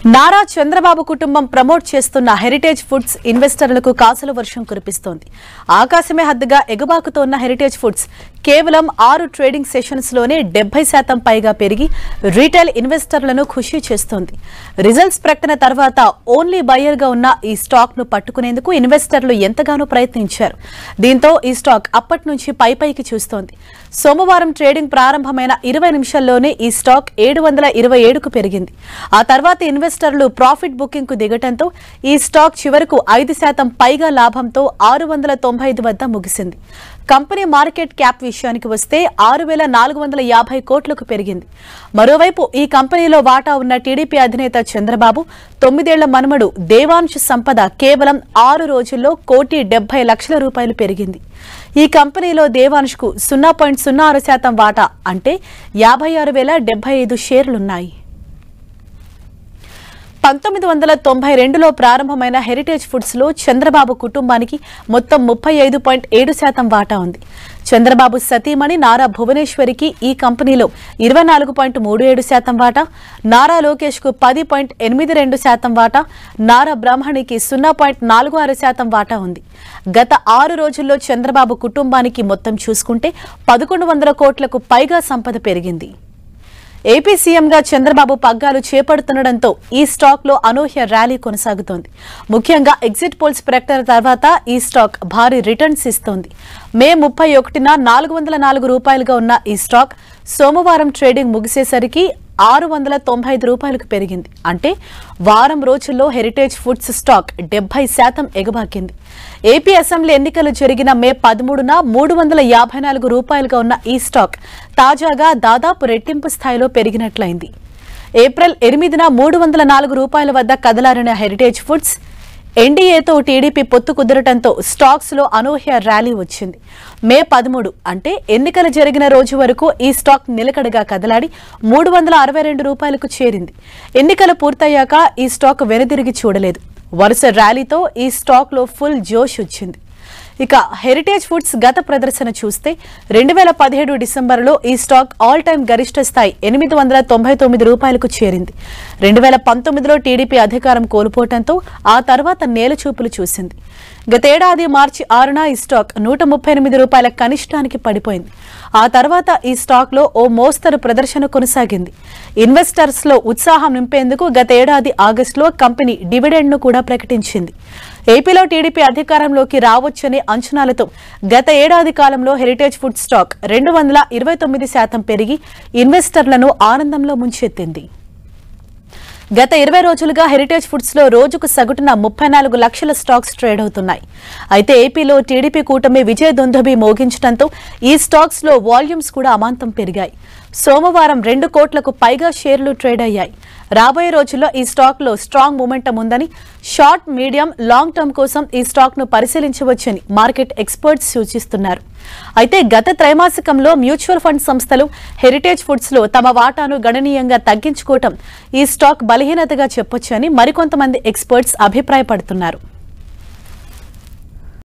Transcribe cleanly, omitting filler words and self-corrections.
నారా చంద్రబాబు కుటుంబం ప్రమోట్ చేస్తున్న heritage foods ఇన్వెస్టర్లకు కాసుల వర్షం కురిపిస్తోంది. ఆకాశమే హద్దుగా ఎగబాకుతోన్న హెరిటేజ్ ఫుడ్స్ కేవలం 6 ట్రేడింగ్ సెషన్స్ లోనే 70% పైగా పెరిగి రీటైల్ ఇన్వెస్టర్లను ఖుషి చేస్తోంది. రిజల్ట్స్ ప్రకటన తర్వాత ఓన్లీ బయర్ గా ఉన్న ఈ స్టాక్ ను పట్టుకునేందుకు ఇన్వెస్టర్లు ఎంతగానో ప్రయత్నించారు. దీంతో ఈ స్టాక్ అప్పటి నుంచి పైకి చూస్తోంది. సోమవారం ట్రేడింగ్ ప్రారంభమైన 20 నిమిషాల్లోనే ఈ స్టాక్ 727కు పెరిగింది. ఆ తర్వాత ఇన్వెస్టర్లు ప్రాఫిట్ బుకింగ్ కు దిగటంతో ఈ స్టాక్ చివరకు 5% పైగా లాభంతో 695 వద్ద ముగిసింది. కంపెనీ మార్కెట్ క్యాప్ విషయానికి వస్తే 6,450 కోట్లకు పెరిగింది. మరోవైపు ఈ కంపెనీలో వాటా ఉన్న టీడీపీ అధినేత చంద్రబాబు 9 ఏళ్ల మనుమడు దేవాంశ్ సంపద కేవలం 6 రోజుల్లో ₹1,70,00,000 పెరిగింది. ఈ కంపెనీలో దేవాంశ్ కు 0.06% వాటా అంటే 56,075 షేర్లున్నాయి. 1992లో ప్రారంభమైన హెరిటేజ్ ఫుడ్స్ లో చంద్రబాబు కుటుంబానికి మొత్తం 35.7% వాటా ఉంది. చంద్రబాబు సతీమణి నారా భువనేశ్వరికి ఈ కంపెనీలో 24.37% వాటా, నారా లోకేష్ కు 10.82% వాటా, నారా బ్రాహ్మణికి 0.46% వాటా ఉంది. గత 6 రోజుల్లో చంద్రబాబు కుటుంబానికి మొత్తం చూసుకుంటే 1100 కోట్లకు పైగా సంపద పెరిగింది. ఏపీ సీఎంగా చంద్రబాబు పగ్గాలు చేపడుతుండటంతో ఈ స్టాక్ లో అనూహ్య ర్యాలీ కొనసాగుతోంది. ముఖ్యంగా ఎగ్జిట్ పోల్స్ ప్రకటన తర్వాత ఈ స్టాక్ భారీ రిటర్న్స్ ఇస్తోంది. మే 31న ₹404గా ఉన్న ఈ స్టాక్ సోమవారం ట్రేడింగ్ ముగిసేసరికి ₹695కు పెరిగింది. అంటే వారం రోజుల్లో హెరిటేజ్ ఫుడ్స్ స్టాక్ 70% ఎగబాకింది. ఏపీ అసెంబ్లీ ఎన్నికలు జరిగిన మే 13న ₹354గా ఉన్న ఈ స్టాక్ తాజాగా దాదాపు రెట్టింపు స్థాయిలో పెరిగినట్లయింది. ఏప్రిల్ 8న ₹304 వద్ద కదలారిన హెరిటేజ్ ఫుడ్స్ ఎన్డీఏతో టీడీపీ పొత్తు కుదరటంతో స్టాక్స్ లో అనూహ్య ర్యాలీ వచ్చింది. మే 13 అంటే ఎన్నికలు జరిగిన రోజు వరకు ఈ స్టాక్ నిలకడగా కదలాడి ₹362కు చేరింది. ఎన్నికలు పూర్తయ్యాక ఈ స్టాక్ వెనుదిరిగి చూడలేదు. వరుస ర్యాలీతో ఈ స్టాక్ లో ఫుల్ జోష్ వచ్చింది. ఇక హెరిటేజ్ ఫుడ్స్ గత ప్రదర్శన చూస్తే 2017 డిసెంబర్లో ఈ స్టాక్ ఆల్ టైమ్ గరిష్ట స్థాయి ₹899కు చేరింది. 2019లో టీడీపీ అధికారం కోల్పోవడంతో ఆ తర్వాత నేలచూపులు చూసింది. గతేడాది మార్చి 6న ఈ స్టాక్ ₹138 కనిష్టానికి పడిపోయింది. ఆ తర్వాత ఈ స్టాక్ లో ఓ మోస్తరు ప్రదర్శన కొనసాగింది. ఇన్వెస్టర్స్ లో ఉత్సాహం నింపేందుకు గతేడాది ఆగస్టులో కంపెనీ డివిడెండ్ ను కూడా ప్రకటించింది. ఏపీలో టీడీపీ అధికారంలోకి రావచ్చనే అంచనాలతో గత ఏడాది కాలంలో హెరిటేజ్ ఫుడ్ స్టాక్ 229% పెరిగి ఇన్వెస్టర్లను ఆనందంలో ముంచెత్తింది. గత 20 రోజులుగా హెరిటేజ్ ఫుడ్స్ లో రోజుకు సగటున 34 లక్షల స్టాక్స్ ట్రేడ్ అవుతున్నాయి. అయితే ఏపీలో టీడీపీ కూటమి విజయ దుందుభి మోగించడంతో ఈ స్టాక్స్ లో వాల్యూమ్స్ కూడా అమాంతం పెరిగాయి. సోమవారం 2 కోట్లకు పైగా షేర్లు ట్రేడ్ అయ్యాయి. రాబోయే రోజుల్లో ఈ స్టాక్ లో స్ట్రాంగ్ మూమెంటం ఉందని, షార్ట్, మీడియం, లాంగ్ టర్మ్ కోసం ఈ స్టాక్ ను పరిశీలించవచ్చని మార్కెట్ ఎక్స్పర్ట్స్ సూచిస్తున్నారు. అయితే గత త్రైమాసికంలో మ్యూచువల్ ఫండ్ సంస్థలు హెరిటేజ్ ఫుడ్స్ లో తమ వాటాను గణనీయంగా తగ్గించుకోవటం ఈ స్టాక్ బలహీనతగా చెప్పొచ్చని మరికొంతమంది ఎక్స్పర్ట్స్ అభిప్రాయపడుతున్నారు.